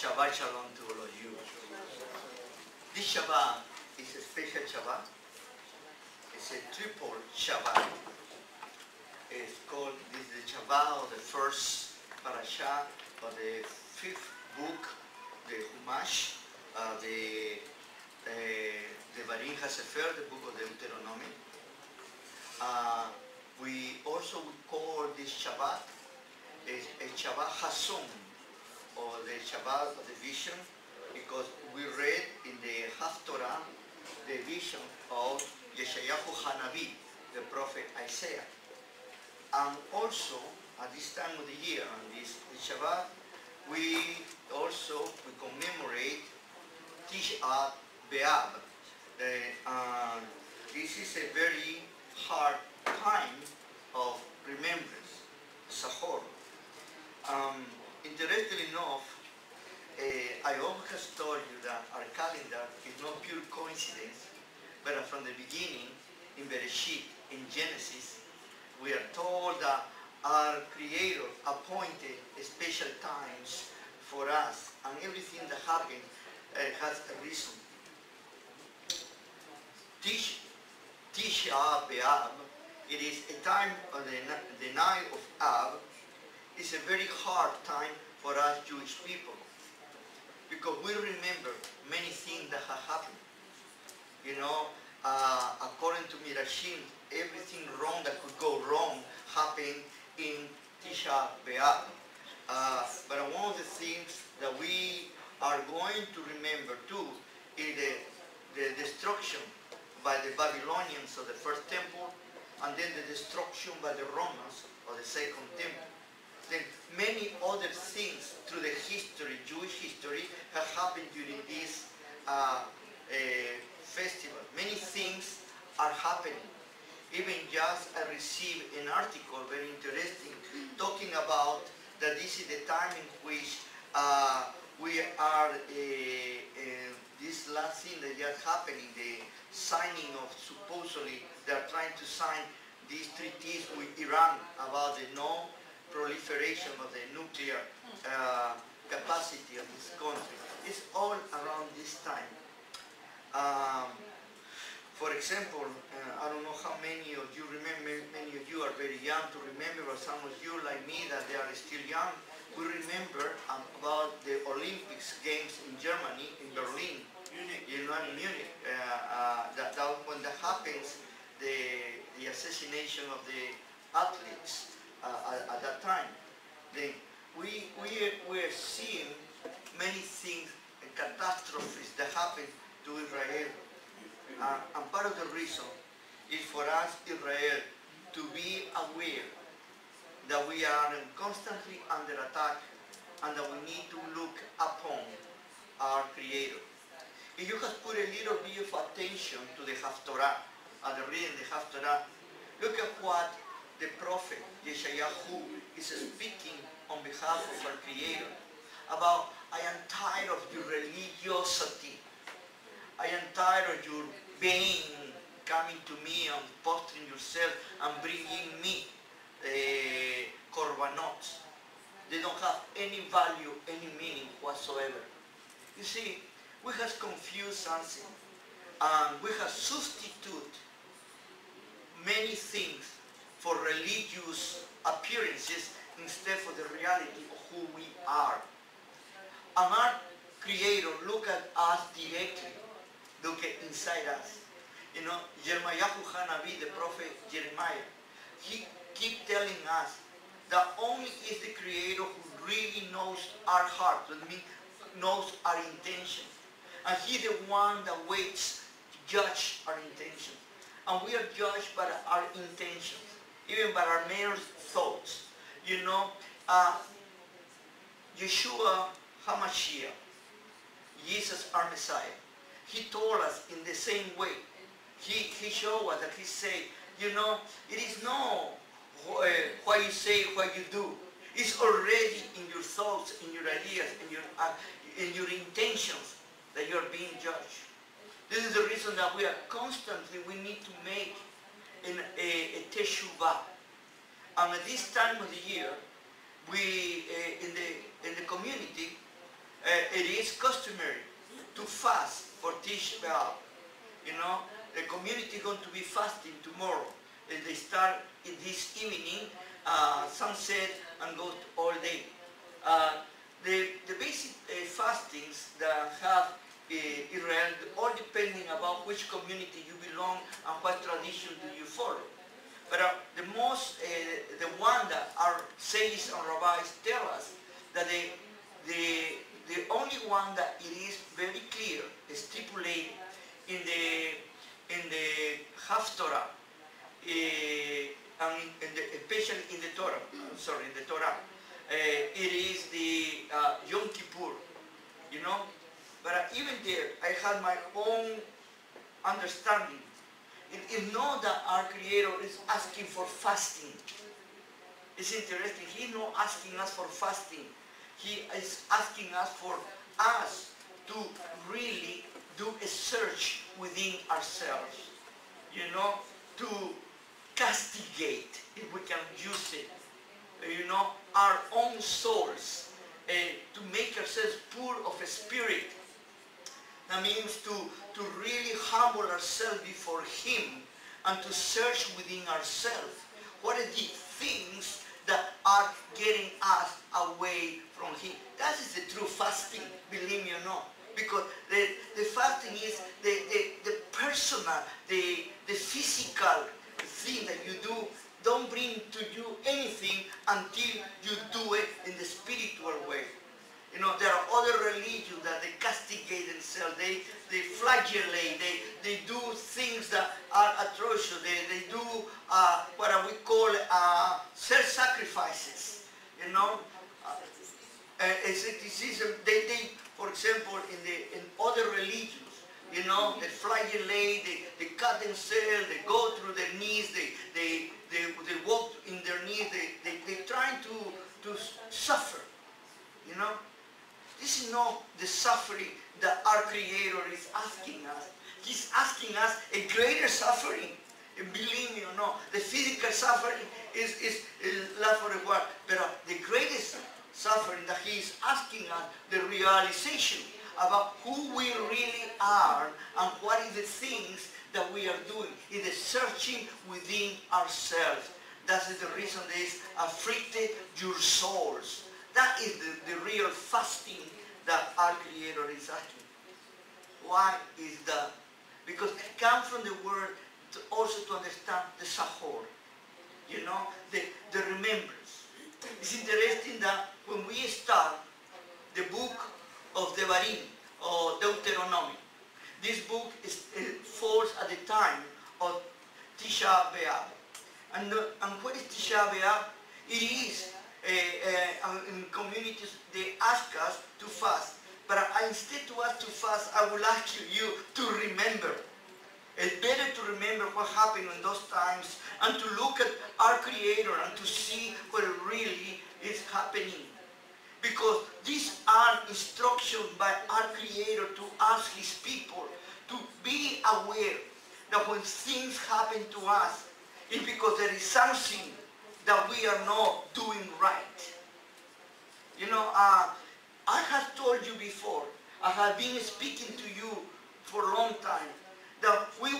Shabbat Shalom to all of you. This Shabbat is a special Shabbat. It's a triple Shabbat. It's called, this is the Shabbat of the first parasha of the fifth book, the Humash, the Devarim Sefer, the book of Deuteronomy. We also call this Shabbat a Shabbat Hasom, or the Shabbat of the vision, because we read in the Haftorah the vision of Yeshayahu, the prophet Isaiah. And also, at this time of the year, on this Shabbat, we commemorate Tisha B'Av. This is a very hard time of remembrance, Sahor. Interestingly enough, I always told you that our calendar is not pure coincidence, but from the beginning, in Bereshit, in Genesis, we are told that our Creator appointed special times for us, and everything that happens has a reason. Tisha B'Av, it is a time of the night of Av. It's a very hard time for us Jewish people, because we remember many things that have happened. You know, according to Mirashim, everything wrong that could go wrong happened in Tisha B'Av. But one of the things that we are going to remember too is the destruction by the Babylonians of the first temple, and then the destruction by the Romans of the second temple. Then many other things through the history, Jewish history, have happened during this festival. Many things are happening. Even just I received an article, very interesting, talking about that this is the time in which we are, this last thing that just happening, the signing of, supposedly, they are trying to sign these treaties with Iran about the non-proliferation of the nuclear capacity of this country. It's all around this time. For example, I don't know how many of you remember, many of you are very young to remember, but some of you like me that they are still young, we remember about the Olympics games in Germany, in Berlin, you know, in Munich. When that happens, the assassination of the athletes at that time. Then we're seeing many things, catastrophes that happen to Israel. And part of the reason is for us, Israel, to be aware that we are constantly under attack and that we need to look upon our Creator. If you have put a little bit of attention to the Haftorah, and the reading the Haftorah, look at what the prophet Yeshayahu is speaking on behalf of our Creator about, I am tired of your religiosity. I am tired of your being, coming to me and postering yourself and bringing me korbanot. They don't have any value, any meaning whatsoever. You see, we have confused something, and we have substituted many things for religious appearances instead of the reality of who we are. And our Creator look at us directly, look at inside us. You know, Yochanan, the prophet Jeremiah, he keep telling us that only is the Creator who really knows our heart, that means knows our intention. And He's the one that waits to judge our intentions. And we are judged by our intentions, even by our mere thoughts. You know, Yeshua HaMashiach, Jesus our Messiah, He told us in the same way. He showed us that He said, you know, it is not what you say, what you do. It's already in your thoughts, in your ideas, in your intentions that you are being judged. This is the reason that we are constantly, we need to make a teshuvah. And at this time of the year, we in the community, it is customary to fast for Tisha B'Av. You know, the community is going to be fasting tomorrow. And they start this evening, sunset, and go all day. The basic fastings that have Israel, all depending about which community you belong and what tradition do you follow. But the one that our sages and rabbis tell us that the only one that it is very clear, stipulated in the Haftorah, and especially in the Torah, it is the Yom Kippur, you know. But even there, I had my own understanding. It's not that our Creator is asking for fasting. It's interesting. He's not asking us for fasting. He is asking us for us to really do a search within ourselves, you know, to castigate, if we can use it, you know, our own souls, to make ourselves poor of a spirit. That means to really humble ourselves before Him and to search within ourselves what are the things that are getting us away from Him. That is the true fasting, believe me or not. Because the fasting is the personal, the physical thing that you do. Don't bring to you anything until you do it in the spiritual way. You know, there are other religions that they castigate themselves, they flagellate, they do things that are atrocious, they do what we call self-sacrifices, you know. Asceticism, they, for example, in other religions, you know, they flagellate, they cut themselves, they go through their knees, they walk in their knees, they try to suffer, you know. This is not the suffering that our Creator is asking us. He's asking us a greater suffering. And believe me or not, the physical suffering is love for a while. But the greatest suffering that He is asking us, the realization about who we really are and what is the things that we are doing. It is searching within ourselves. That is the reason that is afflicted your souls. That is the real fasting that our Creator is asking. Why is that? Because it comes from the word also to understand the sahor, you know, the remembrance. It's interesting that when we start the book of Devarim or Deuteronomy, this book falls at the time of Tisha B'Av. And what is Tisha B'Av? It is in communities, they ask us to fast. But instead to us to fast, I would ask you to remember. It's better to remember what happened in those times and to look at our Creator and to see what really is happening. Because these are instructions by our Creator to us, His people, to be aware that when things happen to us, it's because there is something that we are not doing right. You know, I have told you before, I have been speaking to you for a long time, that we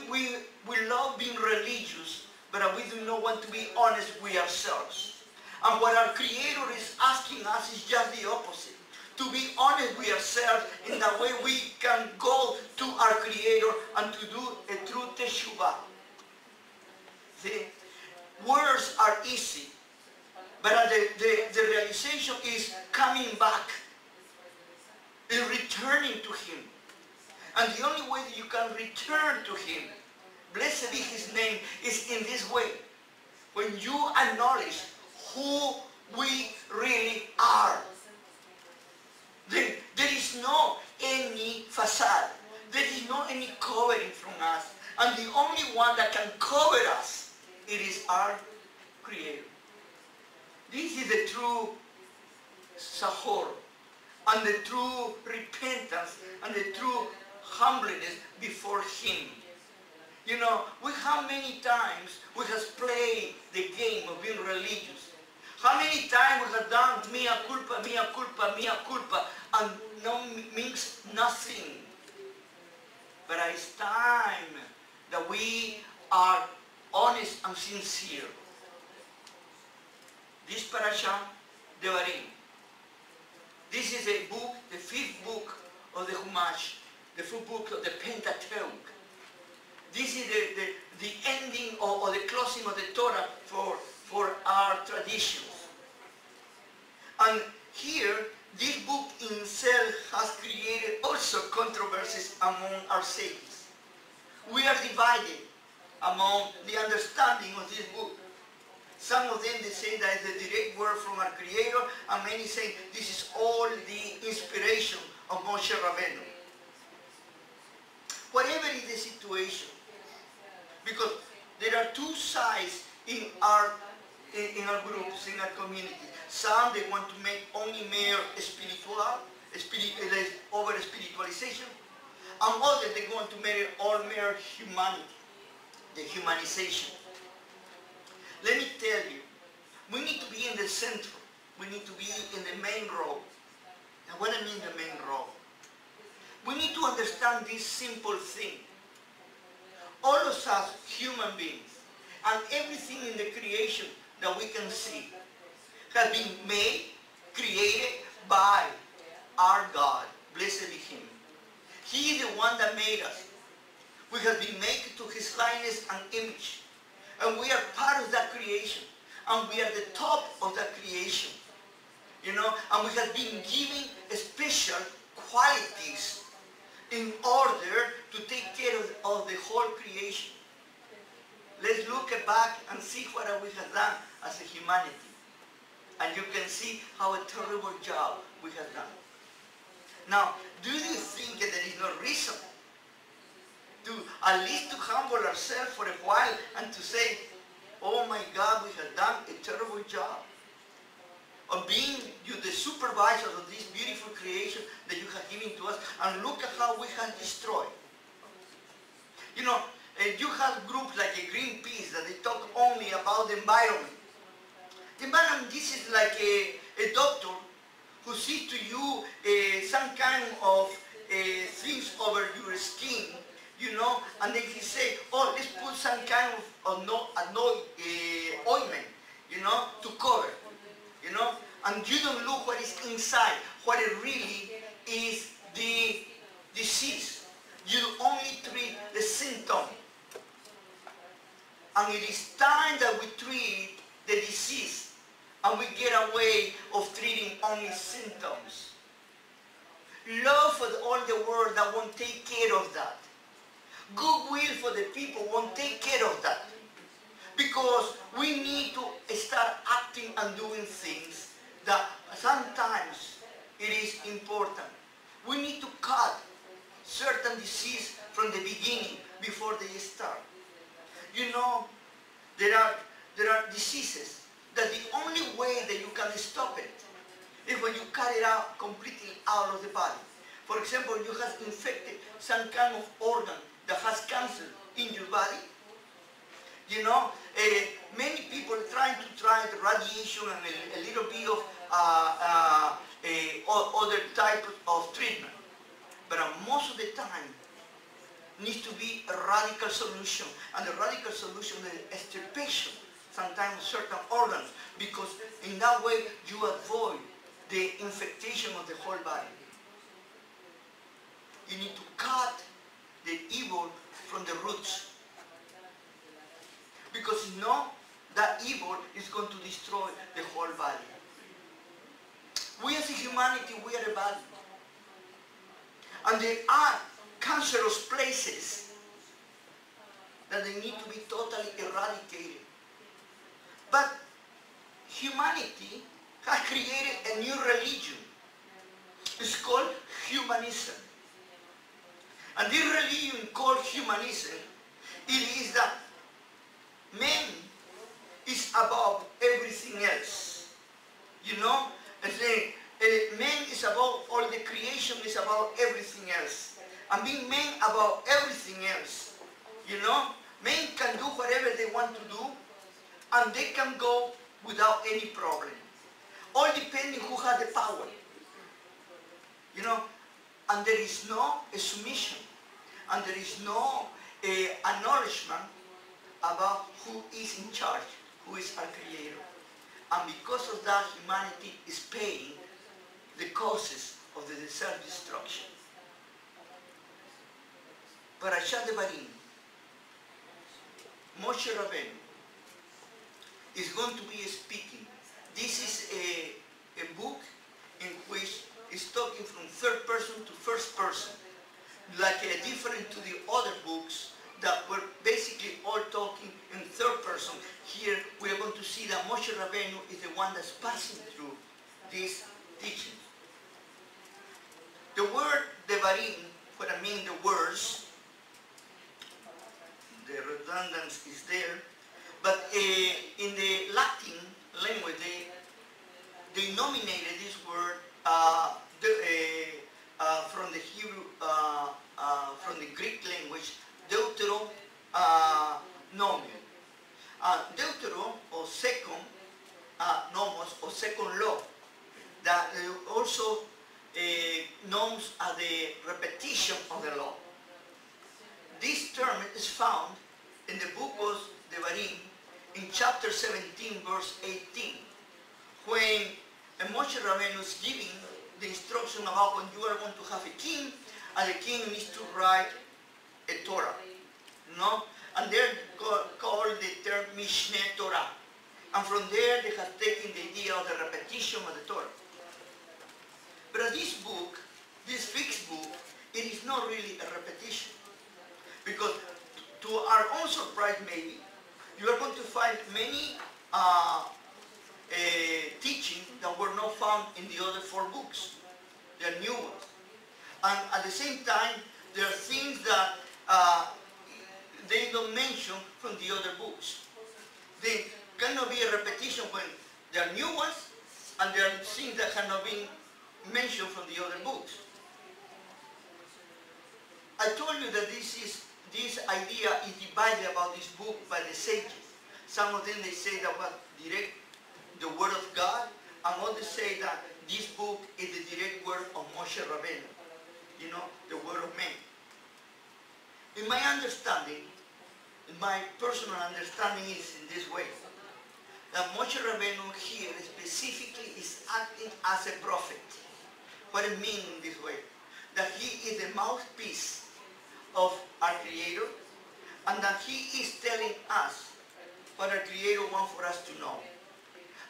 love being religious, but we do not want to be honest with ourselves. And what our Creator is asking us is just the opposite. To be honest with ourselves in the way we can go to our Creator and to do a true teshuvah. The words are easy, but the realization is coming back and returning to Him. And the only way that you can return to Him, blessed be His name, is in this way. When you acknowledge who we really are, then there is no any facade. There is no any covering from us. And the only one that can cover us, it is our Creator. This is the true sahor, and the true repentance, and the true humbleness before Him. You know, how many times we have played the game of being religious. How many times we have done mea culpa, and no means nothing. But it's time that we are honest and sincere. This parasha, Devarim. This is a book, the fifth book of the Chumash, the fifth book of the Pentateuch. This is the ending or the closing of the Torah for our traditions. And here, this book in itself has created also controversies among our sages. We are divided among the understanding of this book. Some of them, they say that it's a direct word from our Creator, and many say this is all the inspiration of Moshe Rabbeinu. Whatever is the situation, because there are two sides in our groups, in our community. Some, they want to make only mere over spiritualization, and others, they want to make all mere humanity, the humanization. Let me tell you, we need to be in the center. We need to be in the main role. Now, what I mean the main role? We need to understand this simple thing. All of us, human beings, and everything in the creation that we can see, has been made, created by our God. Blessed be Him. He is the one that made us. We have been made to His likeness and image. And we are part of that creation. And we are the top of that creation. You know, and we have been given special qualities in order to take care of the whole creation. Let's look back and see what we have done as a humanity. And you can see how a terrible job we have done. Now, do you think that there is no reason to at least to humble ourselves for a while and to say, oh my God, we have done a terrible job of being the supervisors of this beautiful creation that you have given to us, and look at how we have destroyed. You know, you have groups like a Greenpeace that they talk only about the environment. The environment, this is like a doctor who sees to you some kind of things over your skin, you know, and then he say, oh, let's put some kind of ointment, you know, to cover, you know, and you don't look what is inside, what it really is the disease. You only treat the symptom. And it is time that we treat the disease and we get away of treating only symptoms. Love for all the world that won't take care of that. Goodwill for the people won't take care of that. Because we need to start acting and doing things that sometimes it is important. We need to cut certain disease from the beginning before they start. You know, there are diseases that the only way that you can stop it is when you cut it out completely out of the body. For example, you have infected some kind of organ that has cancer in your body. You know, many people are trying the radiation and a little bit of other type of treatment. But most of the time, needs to be a radical solution. And the radical solution is extirpation, sometimes certain organs, because in that way you avoid the infection of the whole body. You need to cut the evil from the roots. Because you know that evil is going to destroy the whole body. We as a humanity, we are a body. And there are cancerous places that they need to be totally eradicated. But humanity has created a new religion. It's called humanism. And this religion called humanism, it is that man is above everything else. You know? And saying, man is above all the creation, is above everything else. And being man above everything else, you know, men can do whatever they want to do, and they can go without any problem. All depending who has the power. You know, and there is no submission, and there is no acknowledgement about who is in charge, who is our Creator. And because of that, humanity is paying the causes of the self-destruction. Parashat Devarim, Moshe Rabbeinu is going to be speaking. This is a book in which is talking from third person to first person, like different to the other books that were basically all talking in third person. Here we are going to see that Moshe Rabbeinu is the one that's passing through this teaching. The word Devarim, what I mean the words, the redundancy is there, but in the Latin language they nominated this word from the Hebrew, from the Greek language, Deuteronomion. Deutero, or second, nomos, or second law, that also known as the repetition of the law. This term is found in the book of Devarim, in chapter 17, verse 18, when Moshe Rabbeinu is giving the instruction about when you are going to have a king, and the king needs to write a Torah, no? And they're called the term Mishneh Torah. And from there they have taken the idea of the repetition of the Torah. But this book, this fixed book, it is not really a repetition. Because to our own surprise maybe, you are going to find many teachings that were not found in the other 4 books. They are new ones. And at the same time, there are things that they don't mention from the other books. They cannot be a repetition when there are new ones, and there are things that have not been mentioned from the other books. I told you that this idea is divided about this book by the sages. Some of them they say that was direct the word of God, and others say that this book is the direct word of Moshe Rabbeinu, you know, the word of man. In my understanding, my personal understanding is in this way, that Moshe Rabbeinu here specifically is acting as a prophet. What it means in this way? That he is the mouthpiece of our Creator, and that he is telling us what our Creator wants for us to know.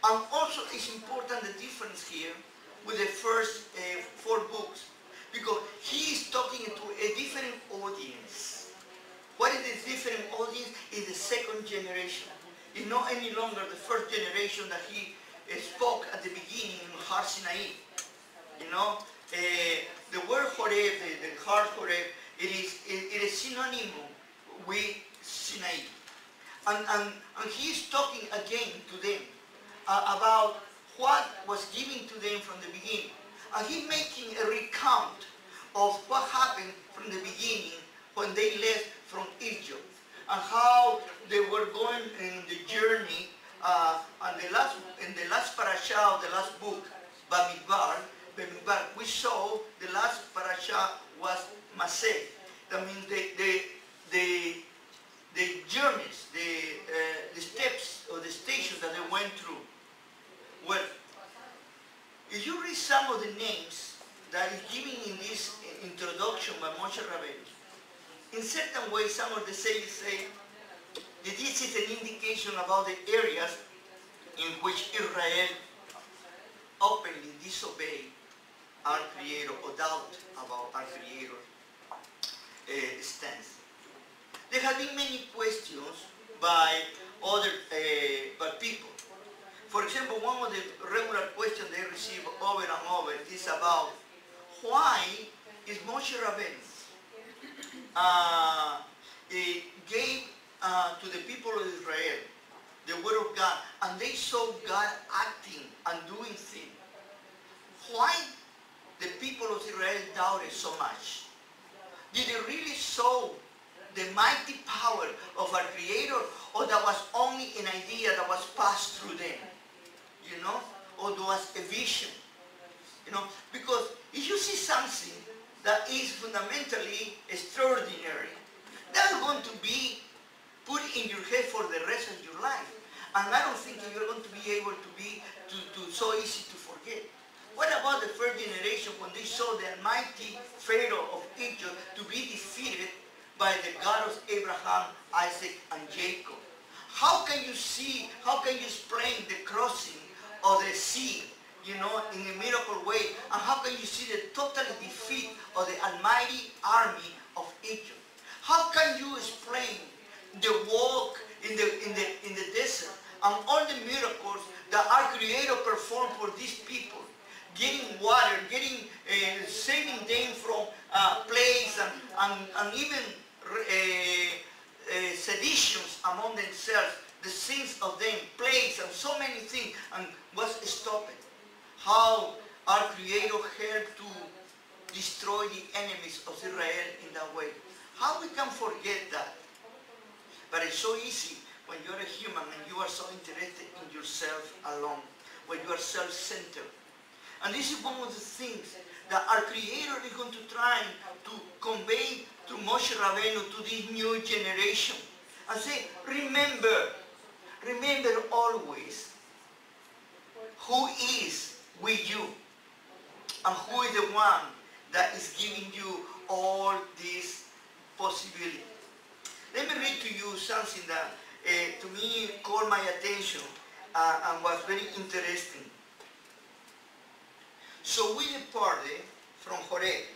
And also it's important the difference here with the first 4 books, because he is talking to a different audience. What is this different audience? Is the second generation. It's not any longer the first generation that he spoke at the beginning in Har Sinai. You know, the word Horeb, the Har Horeb, it is synonym with Sinai. And he is talking again to them about what was given to them from the beginning. And he's making a recount of what happened from the beginning when they left from Egypt, and how they were going in the journey. And in the last parasha of the last book, Bamidbar, we saw the last parasha was Maseh. That means the journeys, the steps or the stations that they went through. Well, if you read some of the names that is given in this introduction by Moshe Rabbeinu, in certain ways some of the sages say that this is an indication about the areas in which Israel openly disobeyed our Creator or doubt about our Creator stance. There have been many questions by other by people. For example, one of the regular questions they receive over and over is about why is Moshe Rabbeinu gave to the people of Israel the word of God, and they saw God acting and doing things. Why the people of Israel doubted so much? Did they really saw the mighty power of our Creator, or that was only an idea that was passed through them? You know, or there was a vision? You know, because if you see something that is fundamentally extraordinary, that's going to be put in your head for the rest of your life. And I don't think you're going to be able to be so easy to forget. What about the first generation when they saw the mighty Pharaoh of Egypt to be defeated by the God of Abraham, Isaac, and Jacob? How can you explain the crossing of the sea, in a miracle way? And how can you see the total defeat of the almighty army of Egypt? How can you explain the walk in the desert and all the miracles that our Creator performed for these people? Getting water, saving them from plagues and even seditions among themselves, the sins of them, plagues and so many things, and was stopped. How our Creator helped to destroy the enemies of Israel in that way. How we can forget that? But it's so easy when you're a human and you are so interested in yourself alone, when you are self-centered. And this is one of the things that our Creator is going to try to convey to Moshe Rabbeinu, to this new generation. And say, remember always who is with you and who is the one that is giving you all these possibilities. Let me read to you something that to me caught my attention and was very interesting. So we departed from Horeb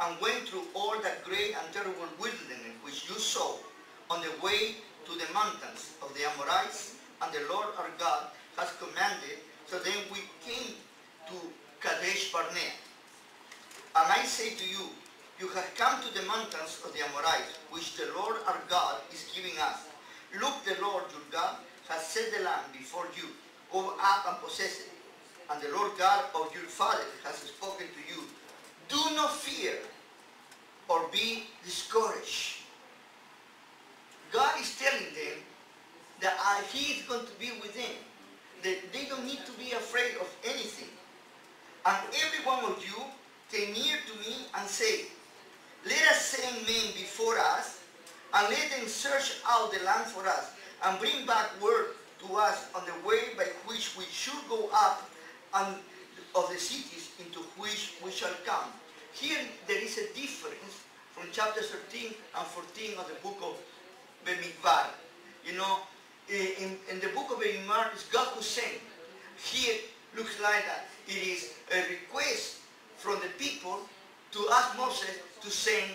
and went through all that great and terrible wilderness which you saw on the way to the mountains of the Amorites, and the Lord our God has commanded. So then we came to Kadesh Barnea. And I say to you, you have come to the mountains of the Amorites, which the Lord our God is giving us. Look, the Lord your God has set the land before you. Go up and possess it. And the Lord God of your father has spoken to you. Do not fear or be discouraged. God is telling them that He is going to be with them. That they don't need to be afraid of anything. And every one of you came near to me and said, let us send men before us, and let them search out the land for us, and bring back word to us on the way by which we should go up, and of the cities into which we shall come. Here there is a difference from chapter 13 and 14 of the book of Bemidbar. In the book of Bemidbar, it's God who sent. Here looks like that. It is a request from the people to ask Moses to send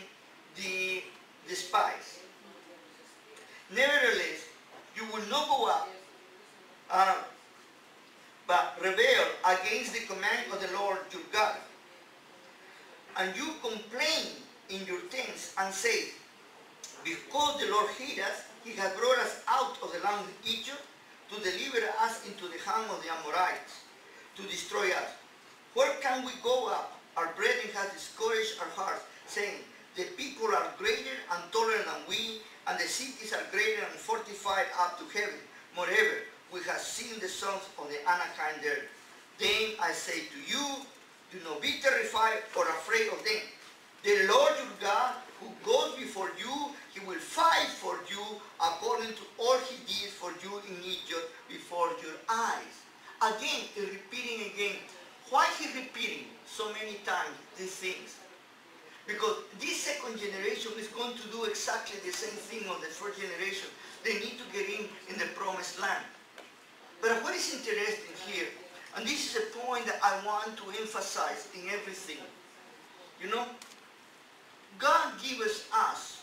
the spies. Nevertheless, you will not go up, but rebel against the command of the Lord your God. And you complain in your tents and say, because the Lord hid us, He has brought us out of the land of Egypt to deliver us into the hand of the Amorites, to destroy us. Where can we go up? Our brethren have discouraged our hearts, saying, the people are greater and taller than we, and the cities are greater and fortified up to heaven. Moreover, we have seen the sons of the Anakim there. Then I say to you, do not be terrified or afraid of them. The Lord your God, who goes before you, He will fight for you according to all He did for you in Egypt before your eyes. Again, repeating again. Why He repeating so many times these things? Because this second generation is going to do exactly the same thing of the first generation. They need to get in the promised land. But what is interesting here, and this is a point that I want to emphasize in everything. God gives us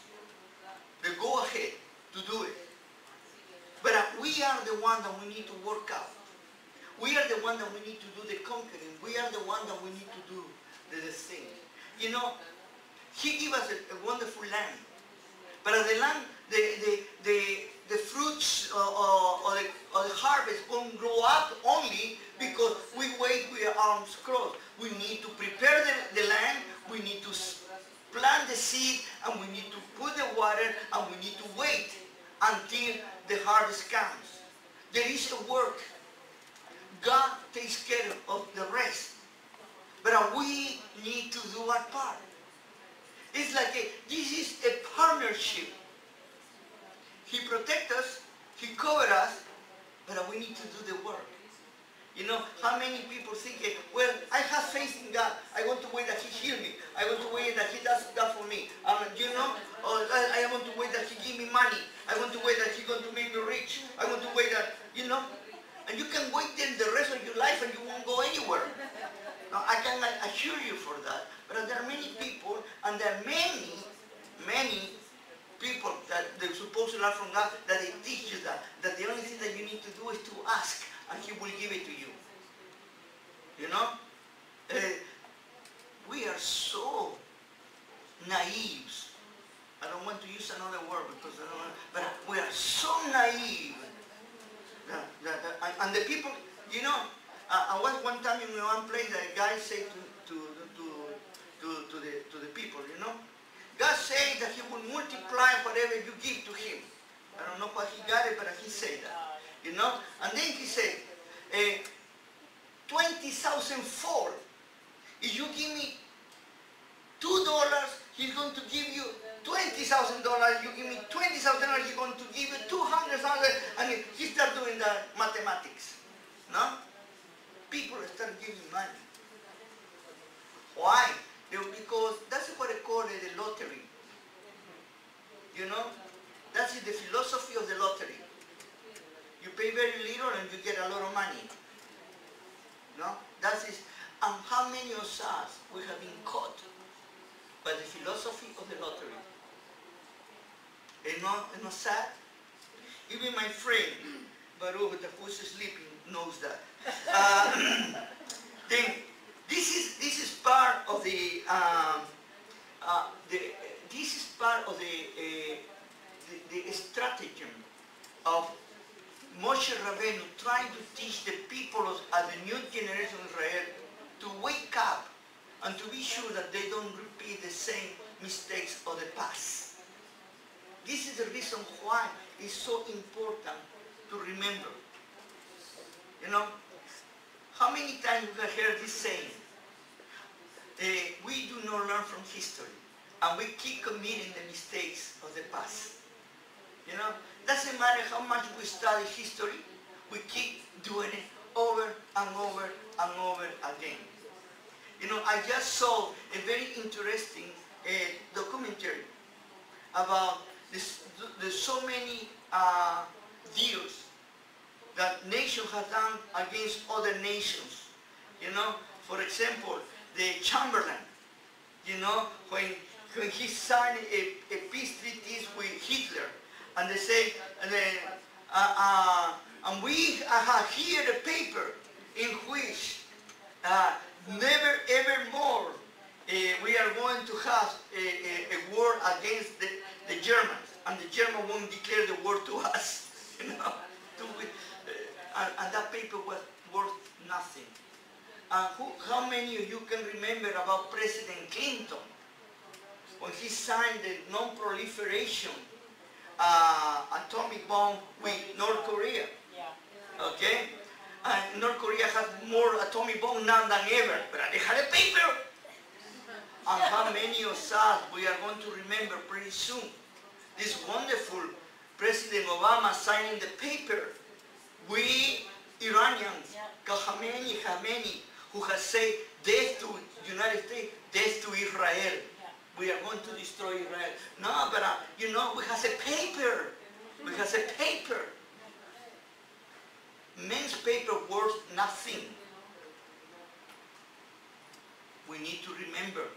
the go-ahead to do it. But we are the one that we need to work out. We are the one that we need to do the conquering. We are the one that we need to do the thing. He gave us a wonderful land. But the land, the fruits or the harvest won't grow up only because we wait with our arms crossed. We need to prepare the land. We need to plant the seed, and we need to put the water, and we need to wait until the harvest comes. There is a work. God takes care of the rest. But we need to do our part. It's like this is a partnership. He protects us, He covers us, but we need to do the work. You know, how many people think, well, I have faith in God. I want to wait that He heal me. I want to wait that He does that for me. You know, or I want to wait that He give me money. I want to wait that He's going to make me rich. I want to wait that, you know. And you can wait then the rest of your life and you won't go anywhere. Now, I can assure you for that. But there are many people, and there are many people that they're supposed to learn from God, that they teach you that the only thing that you need to do is to ask, and He will give it to you. You know? We are so naive. I don't want to use another word because I don't want, but we are so naive. And the people, you know, I was one time in one place that a guy said to the people, you know, God said that He will multiply whatever you give to Him. I don't know what he got it, but he said that, you know. And then he said, 20,000 fold. If you give me $2, He's going to give you $20,000. You give me $20,000, He's going to give you 200,000. And he started doing the mathematics. No? People start giving money. Why? Because that's what they call it, the lottery. You know? That's the philosophy of the lottery. You pay very little and you get a lot of money. No? That is, and how many of us we have been caught by the philosophy of the lottery? It's not sad? Even my friend, Baruch, who's sleeping, knows that. Then this is part of the stratagem of Moshe Rabbeinu trying to teach the people of the new generation of Israel to wake up and to be sure that they don't repeat the same mistakes of the past. This is the reason why it's so important to remember. You know, how many times we have heard this saying? We do not learn from history, and we keep committing the mistakes of the past. You know, doesn't matter how much we study history, we keep doing it over and over and over again. You know, I just saw a very interesting documentary about there's so many deals that nations have done against other nations. You know, for example, the Chamberlain, you know, when he signed a peace treaty with Hitler, and they say, and we have here a paper in which never ever more we are going to have a war against the Germans, and the Germans won't declare the war to us, you know. And that paper was worth nothing. How many of you can remember about President Clinton when he signed the non-proliferation atomic bomb with North Korea? Yeah. Okay? And North Korea has more atomic bomb now than ever, but they had a paper. And how many of us we are going to remember pretty soon this wonderful President Obama signing the paper. We Iranians, Khamenei, who has said death to United States, death to Israel. We are going to destroy Israel. No, but you know, we have a paper. We have a paper. Men's paper worth nothing. We need to remember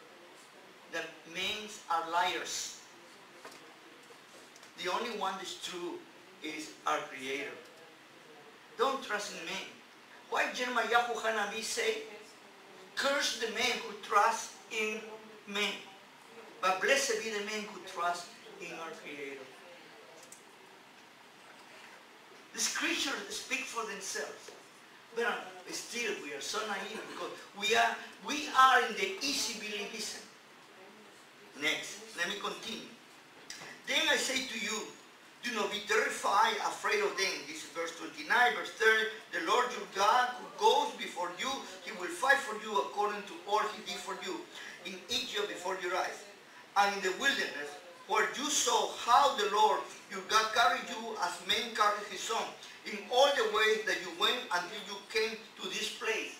that men are liars. The only one that's true is our Creator. Don't trust in men. Why Jeremiah Yochanan say, curse the man who trusts in men, but blessed be the man who trusts in our Creator. The scriptures speak for themselves. But still we are so naive because we are in the easy believism. Next, let me continue. Then I say to you, do not be terrified, afraid of them. This is verse 29, verse 30. The Lord your God who goes before you, He will fight for you according to all He did for you. Egypt before your eyes, and in the wilderness, where you saw how the Lord your God carried you as man carries his son, in all the ways that you went until you came to this place.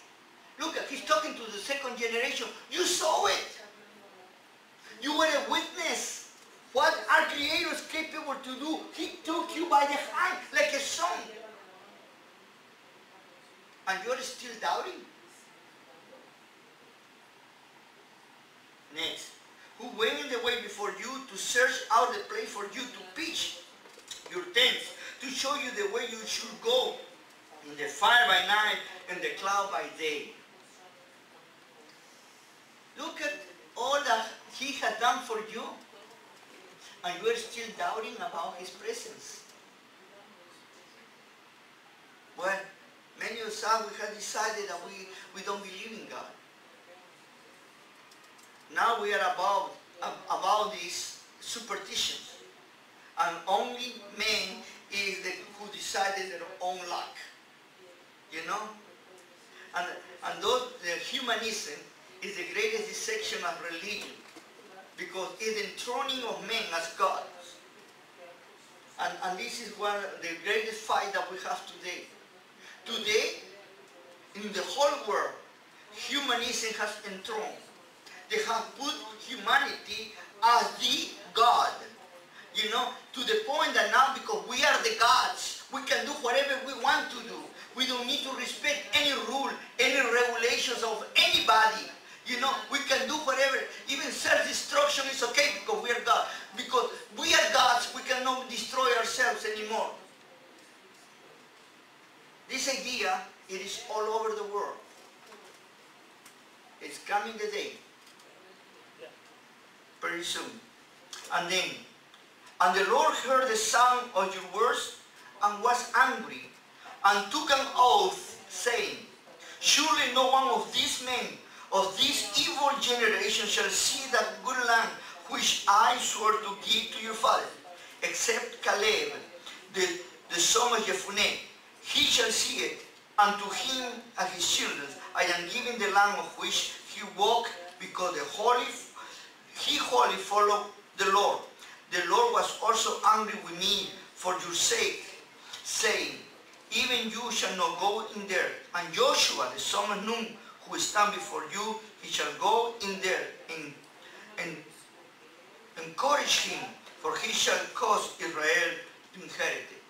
Look, he's talking to the second generation. You saw it. You were a witness. What our Creator is capable to do, he took you by the hand like a son. And you're still doubting? Next. Who went in the way before you to search out the place for you to pitch your tents, to show you the way you should go, in the fire by night and the cloud by day. Look at all that he had done for you, and you are still doubting about his presence. Well, many of us, we have decided that we don't believe in God. Now we are about these superstitions, and only man is who decided their own luck, you know. And the humanism is the greatest deception of religion, because it's the enthroning of men as gods. And this is one of the greatest fight that we have today. Today, in the whole world, humanism has enthroned. They have put humanity as the God, you know, to the point that now, because we are the gods, we can do whatever we want to do. We don't need to respect any rule, any regulations of anybody. You know, we can do whatever. Even self-destruction is okay because we are God. Because we are gods, we cannot destroy ourselves anymore. This idea, it is all over the world. It's coming the day. Very soon. And then, and the Lord heard the sound of your words and was angry and took an oath, saying, surely no one of these men of this evil generation shall see that good land which I swore to give to your father, except Caleb, the son of Jephunneh. He shall see it, and to him and his children I am giving the land of which he walked, because he wholly followed the Lord. The Lord was also angry with me for your sake, saying, even you shall not go in there. And Joshua, the son of Nun, who stand before you, he shall go in there and encourage him, for he shall cause Israel to inherit it.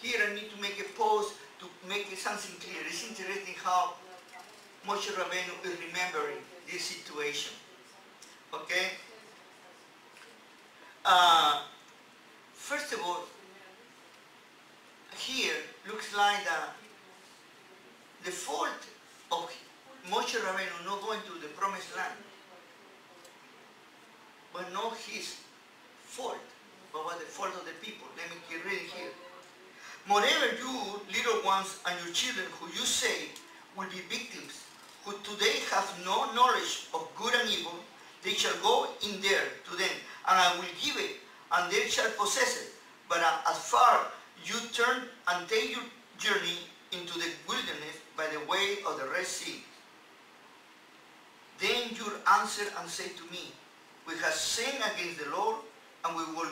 Here I need to make a pause to make something clear. It's interesting how Moshe Rabbeinu is remembering this situation. Okay? First of all, here looks like the fault of Moshe Rabbeinu not going to the promised land, but not his fault, but was the fault of the people. Let me keep reading here. Moreover, you little ones and your children who you say will be victims, who today have no knowledge of good and evil, they shall go in there to them, and I will give it, and they shall possess it. But as far you turn and take your journey into the wilderness by the way of the Red Sea. Then you answer and say to me, we have sinned against the Lord, and we will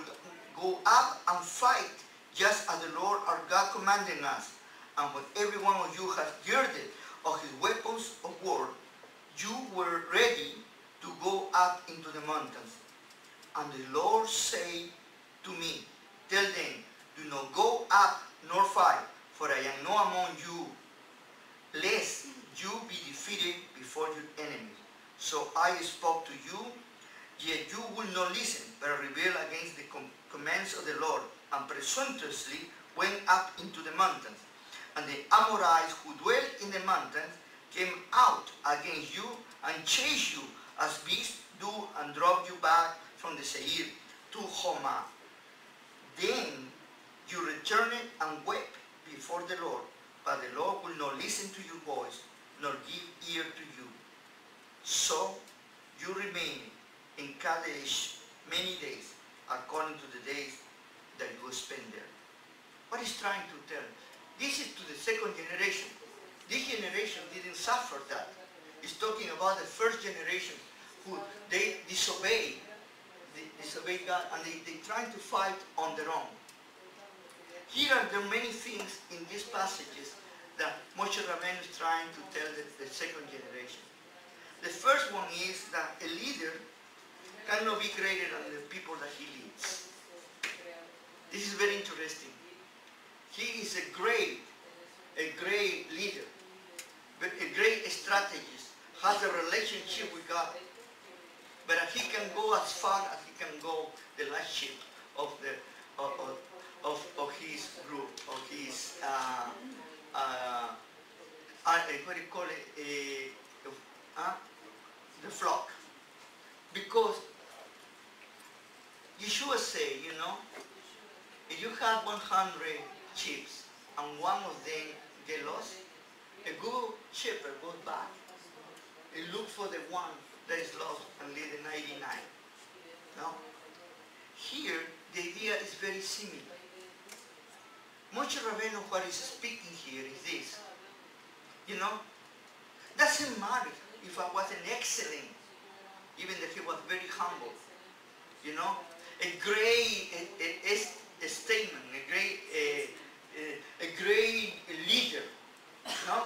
go up and fight, just as the Lord our God commanded us. And when every one of you has girded of his weapons of war, you were ready to go up into the mountains. And the Lord said to me, tell them, do not go up nor fight, for I am not among you, lest you be defeated before your enemies. So I spoke to you, yet you will not listen, but rebel against the commands of the Lord, and presumptuously went up into the mountains. And the Amorites who dwelt in the mountains came out against you and chased you as beasts do, and drove you back from the Shear to Homa. Then you returned and wept before the Lord, but the Lord will not listen to your voice, nor give ear to you. So you remained in Kadesh many days, according to the days that you spent there. What is trying to tell? This is to the second generation. This generation didn't suffer that. It's talking about the first generation who they got, and they trying to fight on their own. Here are the many things in these passages that Moshe Rabbeinu is trying to tell the second generation. The first one is that a leader cannot be greater than the people that he leads. This is very interesting. He is a great leader, but a great strategist, has a relationship with God. But he can go as far as he can go the leadership of his group, of his what do you call it, the flock. Because Yeshua say, you know, if you have 100 sheep and one of them get lost, a good shepherd goes back and look for the one that is lost and leave the 99. No? Here, the idea is very similar. Moshe Rabbeinu, what is speaking here is this. You know, doesn't matter if I was an excellent, even if he was very humble. You know, a great statement, a great leader. No?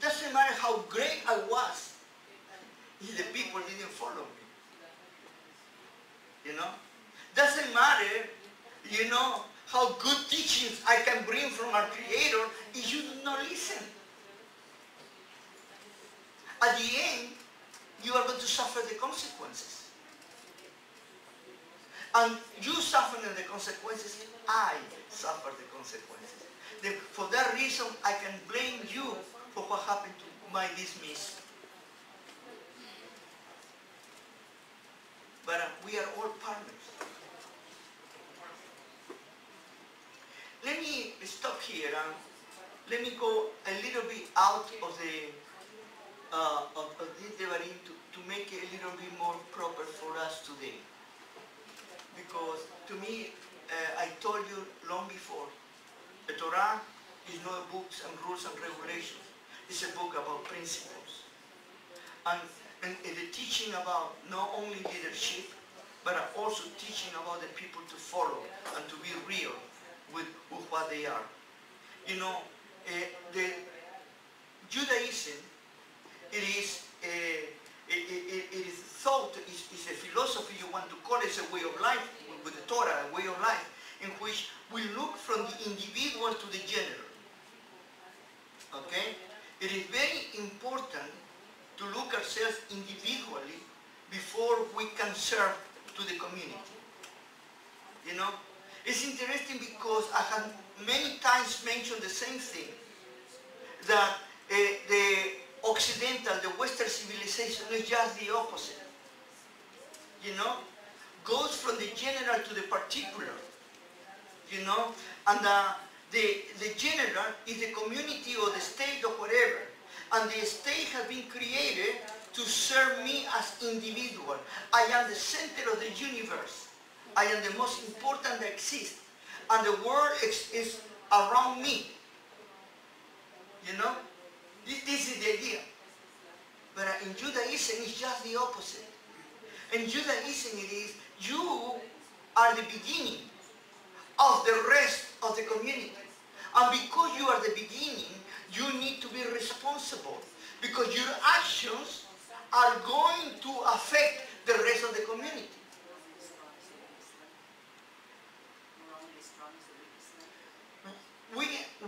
Doesn't matter how great I was if the people didn't follow me. You know? Doesn't matter, you know, how good teachings I can bring from our Creator if you do not listen. At the end, you are going to suffer the consequences. And you suffering the consequences, I suffer the consequences. For that reason, I can blame you for what happened to my dismiss. But we are all partners. Let me stop here and let me go a little bit out of the this Devarim to make it a little bit more proper for us today. Because to me, I told you long before, the Torah is not books and rules and regulations. It's a book about principles. And the teaching about not only leadership, but also teaching about the people to follow and to be real with what they are. You know, the Judaism, it is thought, is a philosophy, you want to call it, a way of life, with the Torah, a way of life, in which we look from the individual to the general. Okay? It is very important to look ourselves individually before we can serve to the community. You know? It's interesting because I have many times mentioned the same thing, that the Occidental, the Western civilization is just the opposite. You know? Goes from the general to the particular. You know? And the general is the community or the state or whatever. And the state has been created to serve me as individual. I am the center of the universe. I am the most important that exists. And the world is around me. You know? This is the idea. But in Judaism, it's just the opposite. In Judaism, it is, you are the beginning of the rest of the community. And because you are the beginning, you need to be responsible. Because your actions are going to affect the rest of the community.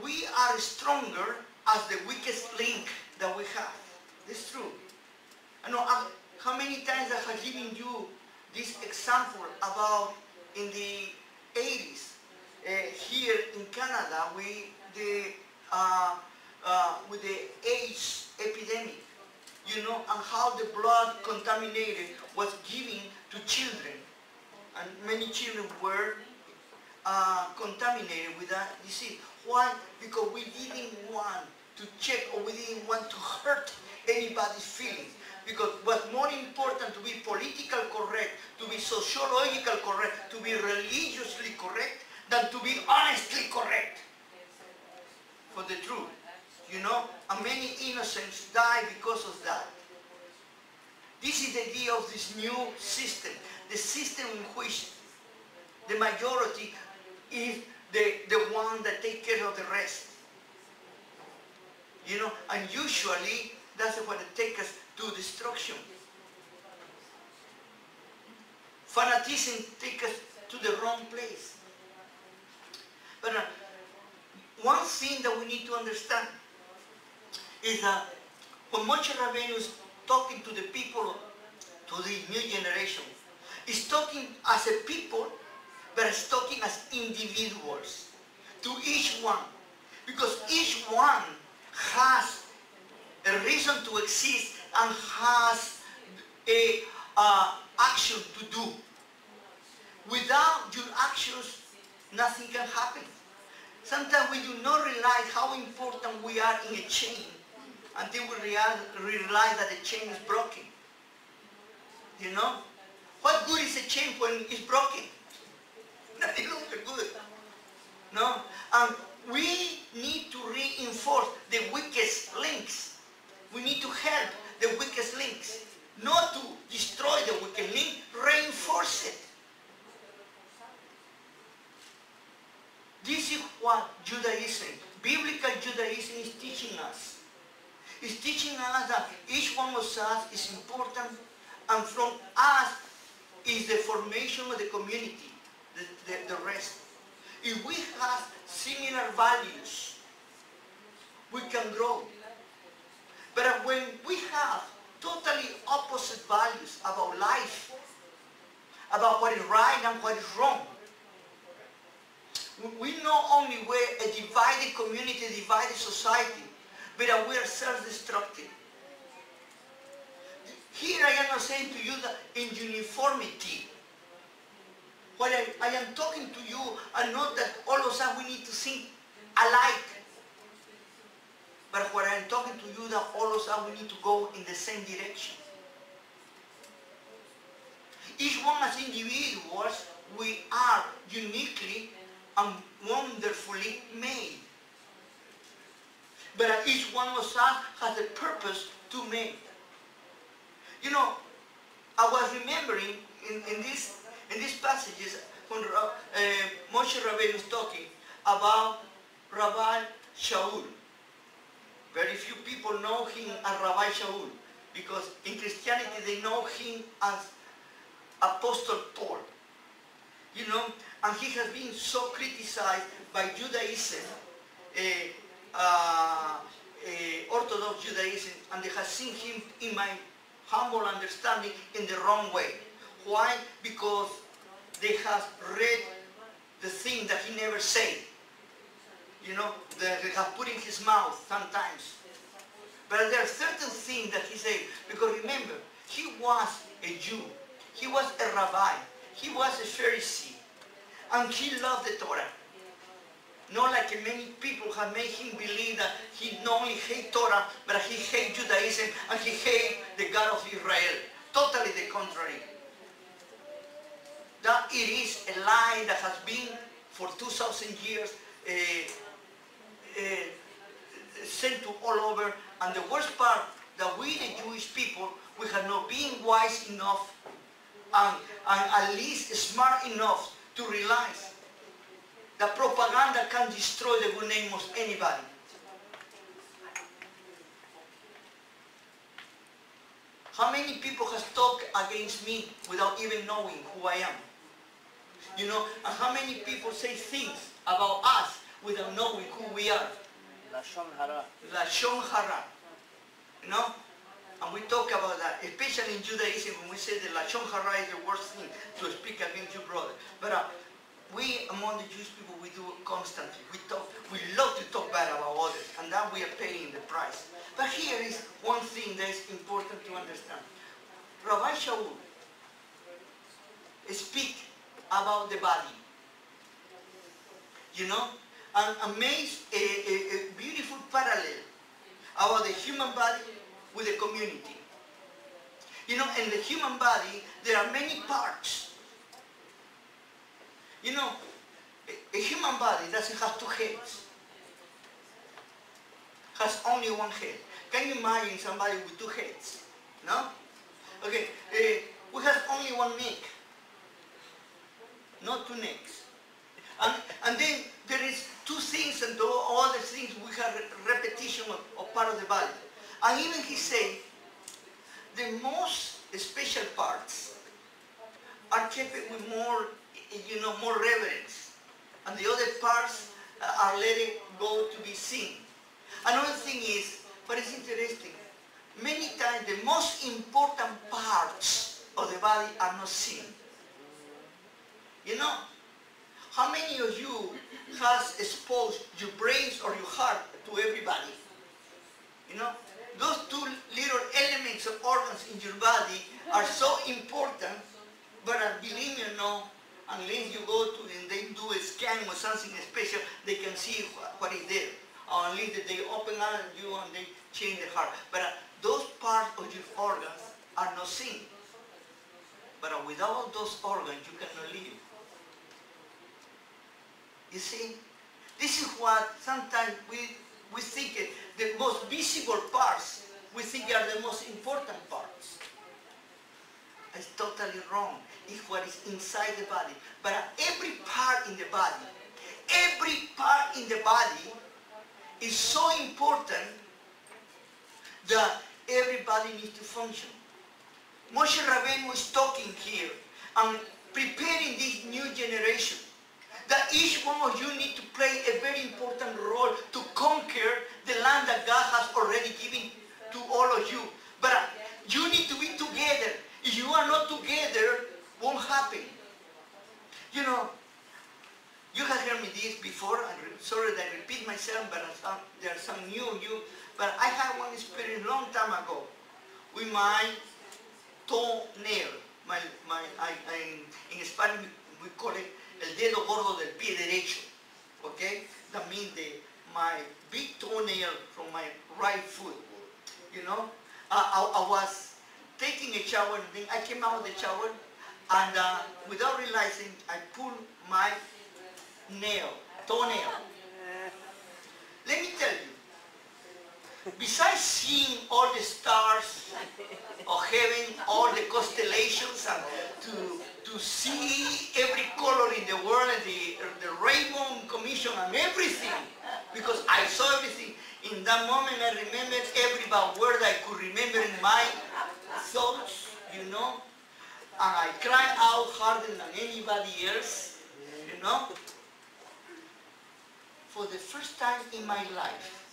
We are stronger as the weakest link that we have. It's true. I know how many times I have given you this example about in the 80s here in Canada with the AIDS epidemic, you know, and how the blood contaminated was given to children, and many children were contaminated with that disease. Why? Because we didn't want to check, or we didn't want to hurt anybody's feelings. Because what's more important, to be politically correct, to be sociologically correct, to be religiously correct, than to be honestly correct for the truth. You know, and many innocents die because of that. This is the idea of this new system, the system in which The majority is the one that take care of the rest. You know, and usually that's what it takes us to destruction. Fanaticism takes us to the wrong place. But one thing that we need to understand is that when Moshe Rabbeinu is talking to the people, to the new generation, he's talking as a people, but he's talking as individuals, to each one. Because each one has a reason to exist and has a action to do. Without your actions, nothing can happen. Sometimes we do not realize how important we are in a chain until we realize that the chain is broken. You know? What good is a chain when it's broken? Nothing longer good. No? And we need to reinforce the weakest links. We need to help the weakest links. Not to destroy the weakest link, reinforce it. This is what Judaism, biblical Judaism is teaching us. It's teaching us that each one of us is important, and from us is the formation of the community, the rest. If we have similar values, we can grow. But when we have totally opposite values about life, about what is right and what is wrong, we not only we're a divided community, a divided society, but we are self-destructive. Here I am not saying to you that in uniformity. What I am talking to you and not that all of us we need to think alike. But what I am talking to you that all of us we need to go in the same direction. Each one as individuals, we are uniquely and wonderfully made. But each one of us has a purpose to make. You know, I was remembering in these passages when Moshe Rabbeinu is talking about Rabbi Shaul. Very few people know him as Rabbi Shaul, because in Christianity they know him as Apostle Paul. You know, and he has been so criticized by Judaism, Orthodox Judaism, and they have seen him, in my humble understanding, in the wrong way. Why? Because they have read the thing that he never said. You know, they have put in his mouth sometimes. But there are certain things that he said, because remember, he was a Jew, he was a rabbi, he was a Pharisee, and he loved the Torah. Not like many people have made him believe that he not only hates Torah, but he hates Judaism and he hates the God of Israel. Totally the contrary. That it is a lie that has been for 2,000 years sent to all over. And the worst part, that we the Jewish people, we have not been wise enough and at least smart enough to realize that propaganda can destroy the good name of anybody. How many people has talked against me without even knowing who I am? You know, and how many people say things about us without knowing who we are? Lashon hara. Lashon hara. You know? And we talk about that, especially in Judaism, when we say that Lashon hara is the worst thing to speak against your brother. But we, among the Jewish people, we do it constantly. We love to talk bad about others, and then we are paying the price. But here is one thing that is important to understand. Rabbi Shaul speak about the body. You know, and makes a beautiful parallel about the human body with the community. You know, in the human body, there are many parts. You know, a human body doesn't have two heads. Has only one head. Can you imagine somebody with two heads? No? Okay, we have only one neck. Not to next. And then there is two things, and all the things we have repetition of part of the body. And even he said, the most special parts are kept with more, more reverence. And the other parts are let it go to be seen. Another thing is, but it's interesting, many times the most important parts of the body are not seen. You know, how many of you has exposed your brains or your heart to everybody? You know, those two little elements of organs in your body are so important, but believe me or not, unless you go to and they do a scan or something special, they can see what is there. Or unless they open up you and they change the heart. But those parts of your organs are not seen. But without those organs, you cannot live. You see, this is what sometimes we think the most visible parts, we think are the most important parts. It's totally wrong. It's what is inside the body. But every part in the body is so important that everybody needs to function. Moshe Rabbeinu is talking here and preparing this new generation, that each one of you need to play a very important role to conquer the land that God has already given to all of you. But you need to be together. If you are not together, it won't happen. You know, you have heard me this before. I'm sorry that I repeat myself, but there are some new of you. But I had one experience long time ago with my toenail. In Spanish we call it el dedo gordo del pie derecho. Okay? That means my big toenail from my right foot. You know? I was taking a shower, and then I came out of the shower, and without realizing, I pulled my toenail. Let me tell you, besides seeing all the stars of heaven, all the constellations, and to see every color in the world, and the rainbow commission and everything, because I saw everything. In that moment, I remembered every bad word I could remember in my thoughts, you know, and I cried out harder than anybody else, you know. For the first time in my life,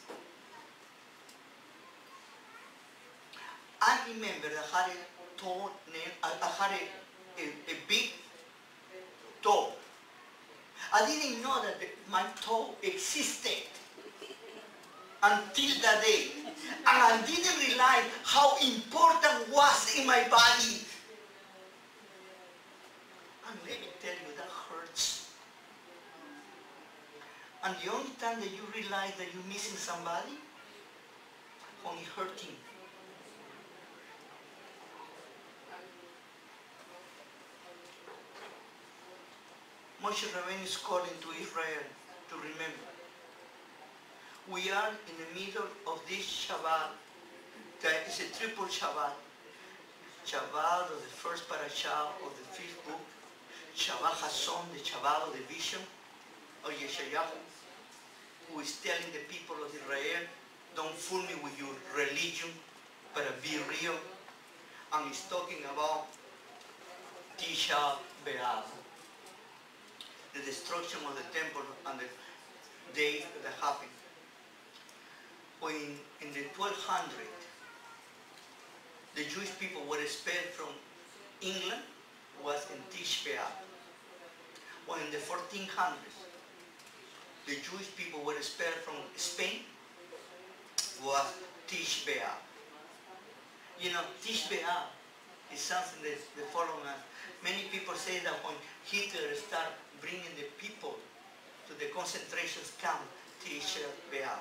I remember I had a toenail, I had a big toe. I didn't know that my toe existed until that day. And I didn't realize how important it was in my body. And let me tell you, that hurts. And the only time that you realize that you're missing somebody, when it's hurting. Moshe Rabbeinu is calling to Israel to remember. We are in the middle of this Shabbat, that is a triple Shabbat. Shabbat of the first parasha of the 5th book, Shabbat Hason, the Shabbat of the vision of Yeshayahu, who is telling the people of Israel, don't fool me with your religion, but be real. And he's talking about Tisha B'Av, the destruction of the temple and the days that happened. When in the 1200, the Jewish people were expelled from England, was in Tish B'Av. When in the 1400s, the Jewish people were expelled from Spain, was Tish B'Av. You know, Tish B'Av is something that the following us. Many people say that when Hitler started bringing the people to the concentration camp, Tish B'Av.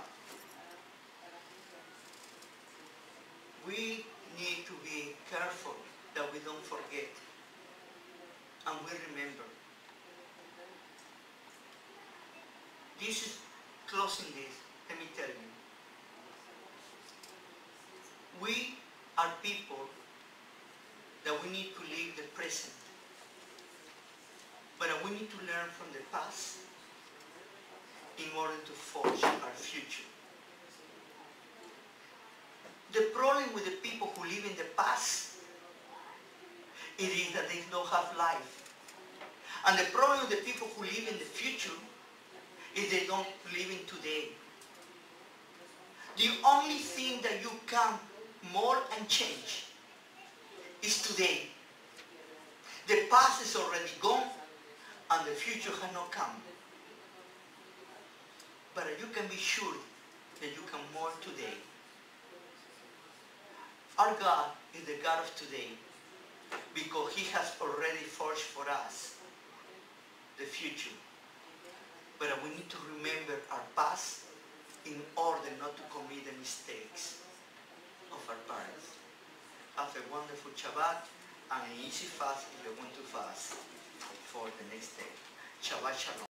We need to be careful that we don't forget and we remember. This is closing this, let me tell you. We are people that we need to live the present. But we need to learn from the past in order to forge our future. The problem with the people who live in the past, it is that they don't have life. And the problem with the people who live in the future is they don't live in today. The only thing that you can mold and change is today. The past is already gone and the future has not come. But you can be sure that you can mold today. Our God is the God of today because He has already forged for us the future. But we need to remember our past in order not to commit the mistakes of our parents. Have a wonderful Shabbat and an easy fast if you want to fast for the next day. Shabbat Shalom.